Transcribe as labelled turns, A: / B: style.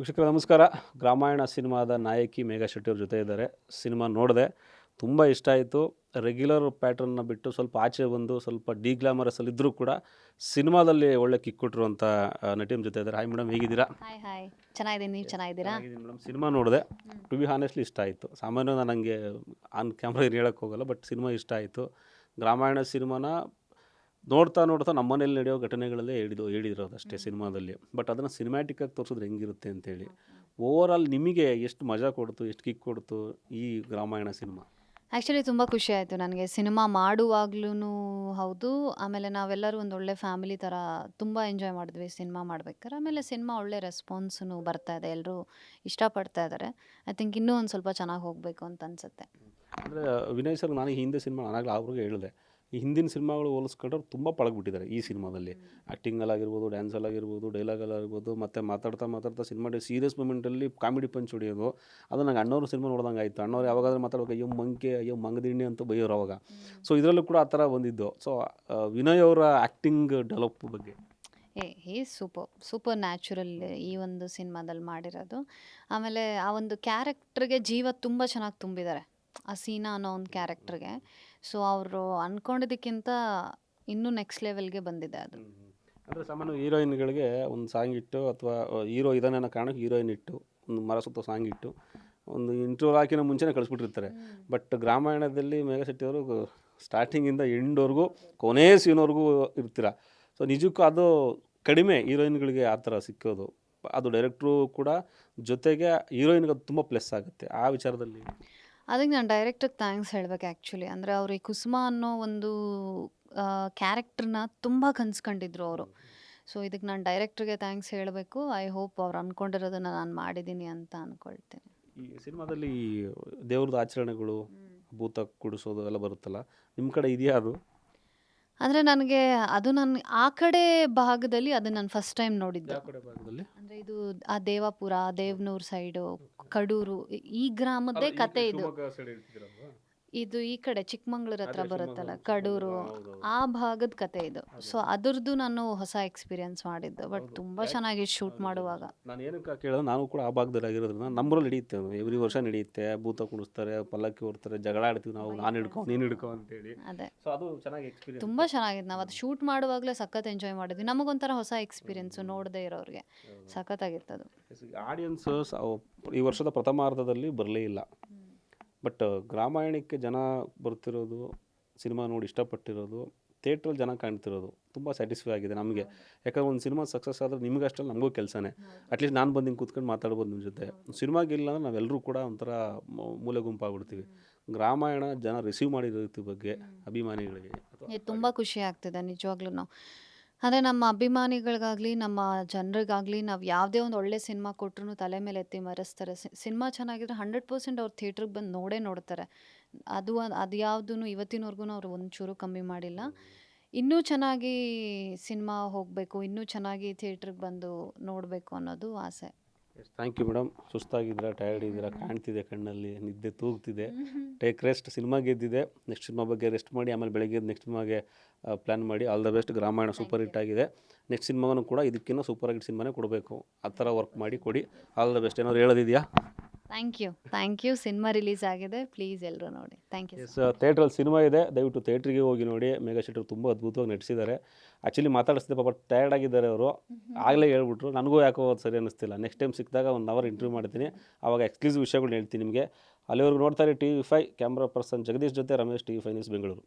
A: ವೀಕ್ಷಕರೇ ನಮಸ್ಕಾರ. ಗ್ರಾಮಾಯಣ ಸಿನಿಮಾದ ನಾಯಕಿ ಮೇಘಾ ಶೆಟ್ಟಿ ಅವ್ರ ಜೊತೆ ಇದ್ದಾರೆ. ಸಿನಿಮಾ ನೋಡಿದೆ, ತುಂಬ ಇಷ್ಟ ಆಯಿತು. ರೆಗ್ಯುಲರ್ ಪ್ಯಾಟರ್ನ್ನ ಬಿಟ್ಟು ಸ್ವಲ್ಪ ಆಚೆ ಬಂದು ಸ್ವಲ್ಪ ಡಿಗ್ಲಾಮರಸಲ್ಲಿ ಇದ್ದರೂ ಕೂಡ ಸಿನಿಮಾದಲ್ಲಿ ಒಳ್ಳೆ ಕಿಕ್ ಕೊಟ್ಟಿರುವಂಥ ನಟಿ ನಮ್ಮ ಜೊತೆ ಇದ್ದಾರೆ. ಹಾಯ್ ಮೇಡಮ್, ಹೇಗಿದ್ದೀರಾ?
B: ಹಾಯ್ ಹಾಯ್ ಚೆನ್ನಾಗಿದ್ದೀನಿ, ನೀವು ಚೆನ್ನಾಗಿದ್ದೀರಾ?
A: ಚೆನ್ನಾಗಿದ್ದೀನಿ ಮೇಡಮ್. ಸಿನಿಮಾ ನೋಡಿದೆ, ಟು ಬಿ ಹಾನೆಸ್ಟ್ಲಿ ಇಷ್ಟ ಆಯಿತು. ಸಾಮಾನ್ಯ ನಾನು ನನಗೆ ಆನ್ ಕ್ಯಾಮ್ರಾ ಹೇಳೋಕ್ಕೆ ಹೋಗಲ್ಲ, ಬಟ್ ಸಿನಿಮಾ ಇಷ್ಟ ಆಯಿತು. ಗ್ರಾಮಾಯಣ ಸಿನಿಮಾನ ನೋಡ್ತಾ ನಮ್ಮ ಮನೇಲಿ ನಡೆಯೋ ಘಟನೆಗಳಲ್ಲೇ ಹೇಳಿರೋದು ಅಷ್ಟೇ ಸಿನಿಮಾದಲ್ಲಿ. ಬಟ್ ಅದನ್ನು ಸಿನಿಮ್ಯಾಟಿಕ್ಕಾಗಿ ತೋರಿಸಿದ್ರೆ ಹೆಂಗಿರುತ್ತೆ ಅಂತೇಳಿ ಓವರ್ ಆಲ್ ನಿಮಗೆ ಎಷ್ಟು ಮಜಾ ಕೊಡ್ತು, ಎಷ್ಟು ಕಿಕ್ ಕೊಡ್ತು ಈ ಗ್ರಾಮಾಯಣ ಸಿನಿಮಾ?
B: ಆ್ಯಕ್ಚುಲಿ ತುಂಬ ಖುಷಿ ಆಯಿತು ನನಗೆ ಸಿನಿಮಾ ಮಾಡುವಾಗ್ಲೂ ಹೌದು. ಆಮೇಲೆ ನಾವೆಲ್ಲರೂ ಒಂದು ಒಳ್ಳೆ ಫ್ಯಾಮಿಲಿ ಥರ ತುಂಬ ಎಂಜಾಯ್ ಮಾಡಿದ್ವಿ ಸಿನಿಮಾ ಮಾಡ್ಬೇಕಾದ್ರೆ. ಆಮೇಲೆ ಸಿನಿಮಾ ಒಳ್ಳೆ ರೆಸ್ಪಾನ್ಸೂ ಬರ್ತಾ ಇದೆ, ಎಲ್ಲರೂ ಇಷ್ಟಪಡ್ತಾ ಇದ್ದಾರೆ. ಐ ಥಿಂಕ್ ಇನ್ನೂ ಒಂದು ಸ್ವಲ್ಪ ಚೆನ್ನಾಗಿ ಹೋಗಬೇಕು ಅಂತ ಅನಿಸುತ್ತೆ.
A: ಅಂದರೆ ವಿನಯ್ ಸರ್, ನಾನು ಈ ಹಿಂದೆ ಸಿನಿಮಾ ನಾನಾಗಲೇ ಅವ್ರಿಗೆ ಹೇಳಿದೆ, ಈ ಹಿಂದಿನ ಸಿನಿಮಾಗಳು ಹೋಲಿಸ್ಕೊಂಡ್ರೆ ತುಂಬ ಪಳಗ್ಬಿಟ್ಟಿದ್ದಾರೆ ಈ ಸಿನಿಮಾದಲ್ಲಿ. ಆ್ಯಕ್ಟಿಂಗಲ್ಲಾಗಿರ್ಬೋದು, ಡ್ಯಾನ್ಸಲ್ಲಾಗಿರ್ಬೋದು, ಡೈಲಾಗಲ್ಲಾಗಿರ್ಬೋದು, ಮತ್ತು ಮಾತಾಡ್ತಾ ಸಿನಿಮಾ ಸೀರಿಯಸ್ ಮೂಮೆಂಟಲ್ಲಿ ಕಾಮಿಡಿ ಪಂಚ್ ಹೊಡಿಯೋದು. ಅದು ನಂಗೆ ಅಣ್ಣವ್ರ ಸಿನಿಮಾ ನೋಡ್ದಂಗೆ ಆಯಿತು. ಅಣ್ಣವ್ರು ಯಾವಾಗಾದ್ರೂ ಮಾತಾಡುವಾಗ ಅಯ್ಯೋ ಮಂಕೆ, ಅಯ್ಯೋ ಮಂಗದಿಣ್ಣೆ ಅಂತ ಬೈಯೋರು ಅವಾಗ. ಸೊ ಇದರಲ್ಲೂ ಕೂಡ ಆ ಥರ ಬಂದಿದ್ದು. ಸೊ ವಿನಯ್ ಅವರ ಆ್ಯಕ್ಟಿಂಗ್ ಡೆವಲಪ್ ಬಗ್ಗೆ
B: ಹೀ ಸೂಪರ್ ನ್ಯಾಚುರಲ್ ಈ ಒಂದು ಸಿನಿಮಾದಲ್ಲಿ ಮಾಡಿರೋದು. ಆಮೇಲೆ ಆ ಒಂದು ಕ್ಯಾರೆಕ್ಟ್ರಿಗೆ ಜೀವ ತುಂಬ ಚೆನ್ನಾಗಿ ತುಂಬಿದ್ದಾರೆ, ಆ ಸೀನಾ ಅನ್ನೋ ಒಂದು ಕ್ಯಾರೆಕ್ಟ್ರಿಗೆ. ಸೊ ಅವರು ಅಂದ್ಕೊಂಡಿದ್ದಕ್ಕಿಂತ ಇನ್ನೂ ನೆಕ್ಸ್ಟ್ ಲೆವೆಲ್ಗೆ ಬಂದಿದೆ ಅದು.
A: ಅಂದರೆ ಸಾಮಾನ್ಯ ಹೀರೋಯಿನ್ಗಳಿಗೆ ಒಂದು ಸಾಂಗ್ ಇಟ್ಟು, ಅಥವಾ ಹೀರೋ ಇದನ್ನ ಕಾರಣಕ್ಕೆ ಹೀರೋಯಿನ್ ಇಟ್ಟು ಒಂದು ಮರ ಸುತ್ತ ಸಾಂಗ್ ಇಟ್ಟು ಒಂದು ಇಂಟ್ರೋ ಹಾಕಿನ ಮುಂಚೆನೇ ಕಳಿಸ್ಬಿಟ್ಟಿರ್ತಾರೆ. ಬಟ್ ಗ್ರಾಮಾಯಣದಲ್ಲಿ ಮೇಘಾ ಶೆಟ್ಟಿ ಅವರು ಸ್ಟಾರ್ಟಿಂಗಿಂದ ಎಂಡ್ವರೆಗೂ ಕೊನೆ ಸೀನ್ವರೆಗೂ ಇರ್ತೀರ. ಸೊ ನಿಜಕ್ಕೂ ಅದು ಕಡಿಮೆ ಹೀರೋಯಿನ್ಗಳಿಗೆ ಆ ಥರ ಸಿಕ್ಕೋದು. ಅದು ಡೈರೆಕ್ಟ್ರು ಕೂಡ ಜೊತೆಗೆ ಹೀರೋಯಿನ್ಗೆ ಅದು ತುಂಬ ಪ್ಲಸ್ ಆಗುತ್ತೆ ಆ ವಿಚಾರದಲ್ಲಿ.
B: ಅದಕ್ಕೆ ನಾನು ಡೈರೆಕ್ಟ್ರಿಗೆ ಥ್ಯಾಂಕ್ಸ್ ಹೇಳಬೇಕು ಆ್ಯಕ್ಚುಲಿ. ಅಂದರೆ ಅವರು ಈ ಕುಸುಮ ಅನ್ನೋ ಒಂದು ಕ್ಯಾರೆಕ್ಟ್ರನ್ನ ತುಂಬ ಕನ್ಸ್ಕೊಂಡಿದ್ರು ಅವರು. ಸೊ ಇದಕ್ಕೆ ನಾನು ಡೈರೆಕ್ಟ್ರಿಗೆ ಥ್ಯಾಂಕ್ಸ್ ಹೇಳಬೇಕು. ಐ ಹೋಪ್ ಅವ್ರು ಅಂದ್ಕೊಂಡಿರೋದನ್ನು ನಾನು ಮಾಡಿದ್ದೀನಿ ಅಂತ ಅಂದ್ಕೊಳ್ತೀನಿ.
A: ಈ ಸಿನಿಮಾದಲ್ಲಿ ದೇವ್ರದ್ದು ಆಚರಣೆಗಳು, ಭೂತ ಕುಡಿಸೋದು ಎಲ್ಲ ಬರುತ್ತಲ್ಲ, ನಿಮ್ಮ ಕಡೆ ಇದೆಯಾ ಅದು?
B: ಅಂದರೆ ನನಗೆ ಅದು ನನ್ನ ಆ ಕಡೆ ಭಾಗದಲ್ಲಿ ಅದು ನಾನು ಫಸ್ಟ್ ಟೈಮ್ ನೋಡಿದ್ದು.
A: ಯಾವ ಕಡೆ ಭಾಗದಲ್ಲಿ?
B: ಅಂದರೆ ಇದು ಆ ದೇವಾಪುರ, ದೇವನೂರು ಸೈಡು, ಕಡೂರು ಈ ಗ್ರಾಮದ್ದೇ ಕತೆ ಇದು.
A: ಶಿವಮೊಗ್ಗ ಸೈಡ್ ಹೇಳ್ತಿದ್ದೀರಲ್ವಾ?
B: ಇದು ಈ ಕಡೆ ಚಿಕ್ಕಮಂಗ್ಳೂರ್ ಹತ್ರ
A: ಅದೇ
B: ಬರುತ್ತಲ್ಲ,
A: ಶಿವಮೊಗ್ಗ,
B: ಕಡೂರು,
A: ಹೌದು.
B: ಆ ಭಾಗದ ಕತೆ ಇದು. ಸೊ ಅದ್ರದ್ದು ನಾನು ಹೊಸ ಎಕ್ಸ್ಪೀರಿಯನ್ಸ್ ಮಾಡಿದ್ದು. ಬಟ್ ತುಂಬ ಚೆನ್ನಾಗಿ ಶೂಟ್ ಮಾಡುವಾಗ.
A: ನಾನು ಏನಕ್ಕೆ ಕೇಳಿದ್ರೆ, ನಾನು ಕೂಡ ಆ ಭಾಗದಲ್ಲಿ ಆಗಿರೋದ್ರಿಂದ ನಮ್ಮೂರಲ್ಲಿ ನಡೆಯುತ್ತೆ ಅದು. ಎವ್ರಿ ವರ್ಷ ನಡೆಯುತ್ತೆ. ಭೂತ ಕುಣಿಸ್ತಾರೆ, ಪಲ್ಲಕ್ಕಿ ಹೊರ್ತಾರೆ, ಜಗಳ ಆಡ್ತೀವಿ ನಾವು, ನಾನು ಹಿಡ್ಕೊ ನೀನು ಹಿಡ್ಕೊ ಅಂತೇಳಿ.
B: ಅದೇ
A: ಸೊ ಅದು ಚೆನ್ನಾಗಿ ಎಕ್ಸ್ಪೀರಿಯನ್ಸ್.
B: ತುಂಬ ಚೆನ್ನಾಗಿತ್ತು. ನಾವು ಅದು ಶೂಟ್ ಮಾಡುವಾಗಲೇ ಸಖತ್ ಎಂಜಾಯ್ ಮಾಡಿದ್ವಿ. ನಮಗೊಂಥರ ಹೊಸ ಎಕ್ಸ್ಪೀರಿಯನ್ಸು, ನೋಡದೇ ಇರೋರಿಗೆ ಸಖತ್ತಾಗಿತ್ತು ಅದು.
A: ಆಡಿಯನ್ಸ್ ಈ ವರ್ಷದ ಪ್ರಥಮಾರ್ಧದಲ್ಲಿ ಬರಲೇ ಇಲ್ಲ. ಬಟ್ ಗ್ರಾಮಾಯಣಕ್ಕೆ ಜನ ಬರ್ತಿರೋದು, ಸಿನಿಮಾ ನೋಡಿ ಇಷ್ಟಪಟ್ಟಿರೋದು, ಥಿಯೇಟ್ರಲ್ಲಿ ಜನ ಕಾಣ್ತಿರೋದು ತುಂಬ ಸ್ಯಾಟಿಸ್ಫೈ ಆಗಿದೆ ನಮಗೆ. ಯಾಕಂದ್ರೆ ಒಂದು ಸಿನಿಮಾ ಸಕ್ಸಸ್ ಆದರೆ ನಿಮ್ಗೆ ಅಷ್ಟಲ್ಲಿ ನಮಗೂ ಕೆಲಸನೇ. ಅಟ್ಲೀಸ್ಟ್ ನಾನು ಬಂದು ಹಿಂಗೆ ಕೂತ್ಕೊಂಡು ಮಾತಾಡ್ಬೋದು ನಿಮ್ಮ ಜೊತೆ. ಸಿನಿಮಾಗಿಲ್ಲ ಅಂದರೆ ನಾವೆಲ್ಲರೂ ಕೂಡ ಒಂಥರ ಮೂಲೆ ಗುಂಪಾಗ್ಬಿಡ್ತೀವಿ. ಗ್ರಾಮಾಯಣ ಜನ ರಿಸೀವ್ ಮಾಡಿರೋ ರೀತಿ ಬಗ್ಗೆ ಅಭಿಮಾನಿಗಳಿಗೆ
B: ತುಂಬ ಖುಷಿ ಆಗ್ತಿದೆ ನಿಜವಾಗ್ಲೂ. ಅಂದರೆ ನಮ್ಮ ಅಭಿಮಾನಿಗಳಿಗಾಗಲಿ, ನಮ್ಮ ಜನರಿಗಾಗಲಿ, ನಾವು ಯಾವುದೇ ಒಂದು ಒಳ್ಳೆ ಸಿನಿಮಾ ಕೊಟ್ಟರು ತಲೆ ಮೇಲೆ ಎತ್ತಿ ಮರೆಸ್ತಾರೆ. ಸಿನಿಮಾ ಚೆನ್ನಾಗಿದ್ರೆ 100% ಅವ್ರು ಥಿಯೇಟ್ರಿಗೆ ಬಂದು ನೋಡ್ತಾರೆ. ಅದು ಯಾವುದೂ ಇವತ್ತಿನವರೆಗೂ ಅವ್ರು ಒಂಚೂರು ಕಮ್ಮಿ ಮಾಡಿಲ್ಲ. ಇನ್ನೂ ಚೆನ್ನಾಗಿ ಸಿನಿಮಾ ಹೋಗಬೇಕು, ಇನ್ನೂ ಚೆನ್ನಾಗಿ ಥಿಯೇಟ್ರಿಗೆ ಬಂದು ನೋಡಬೇಕು ಅನ್ನೋದು ಆಸೆ.
A: Thank you madam. ಸುಸ್ತಾಗಿದ್ದೀರಾ, ಟಯರ್ಡ್ ಇದ್ದೀರಾ, ಕಾಣ್ತಿದೆ ಕಣ್ಣಲ್ಲಿ, ನಿದ್ದೆ ತೂಗ್ತಿದೆ. Take rest. ಸಿನಿಮಾ ಗೆದ್ದಿದೆ, ನೆಕ್ಸ್ಟ್ ಸಿನಿಮಾ ಬಗ್ಗೆ ರೆಸ್ಟ್ ಮಾಡಿ, ಆಮೇಲೆ ಬೆಳಗ್ಗೆ ನೆಕ್ಸ್ಟ್ ಸಿನಿಮಾಗೆ ಪ್ಲ್ಯಾನ್ ಮಾಡಿ. All the best. Gramayana super hit ಆಗಿದೆ. ನೆಕ್ಸ್ಟ್ ಸಿನಿಮಾಗೂ ಕೂಡ ಇದಕ್ಕಿಂತ ಸೂಪರ್ ಹಿಟ್ ಸಿನಿಮಾನೇ ಕೊಡಬೇಕು. ಆ ಥರ ವರ್ಕ್ ಮಾಡಿ ಕೊಡಿ. All the best. ಏನಾದ್ರು ಹೇಳೋದಿದೆಯಾ?
B: Thank you. ಸಿನಿಮಾ ರಿಲೀಸ್ ಆಗಿದೆ, ಪ್ಲೀಸ್ ಎಲ್ಲರೂ ನೋಡಿ. Thank you.
A: ಎಸ್, ಥಿಯೇಟ್ರಲ್ಲಿ ಸಿನಿಮಾ ಇದೆ, ದಯವಿಟ್ಟು ಥಿಯೇಟ್ರಿಗೆ ಹೋಗಿ ನೋಡಿ. ಮೇಘಾ ಶೆಟ್ಟಿ ತುಂಬ ಅದ್ಭುತವಾಗಿ ನಟಿಸಿದ್ದಾರೆ. ಆ್ಯಕ್ಚುಲಿ ಮಾತಾಡಿಸಿದೆ, ಪಾಪ ಟಯರ್ಡ್ ಆಗಿದ್ದಾರೆ ಅವರು. ಆಗಲೇ ಹೇಳ್ಬಿಟ್ರು, ನನಗೂ ಯಾಕೋ ಅದು ಸರಿ ಅನ್ನಿಸ್ತಿಲ್ಲ. ನೆಕ್ಸ್ಟ್ ಟೈಮ್ ಸಿಕ್ಕಿದಾಗ 1 ಅವರ್ ಇಂಟರ್ವ್ಯೂ ಮಾಡ್ತೀನಿ, ಆವಾಗ ಎಕ್ಸ್ಕ್ಲೂಸಿವ್ ವಿಷಯಗಳನ್ನ ಹೇಳ್ತೀನಿ ನಿಮಗೆ. ಅಲ್ಲಿವರೆಗೂ ನೋಡ್ತಾರೆ TV5. ಕ್ಯಾಮ್ರಾ ಪರ್ಸನ್ ಜಗದೀಶ್ ಜೊತೆ ರಮೇಶ್, TV5 ನ್ಯೂಸ್ ಬೆಂಗಳೂರು.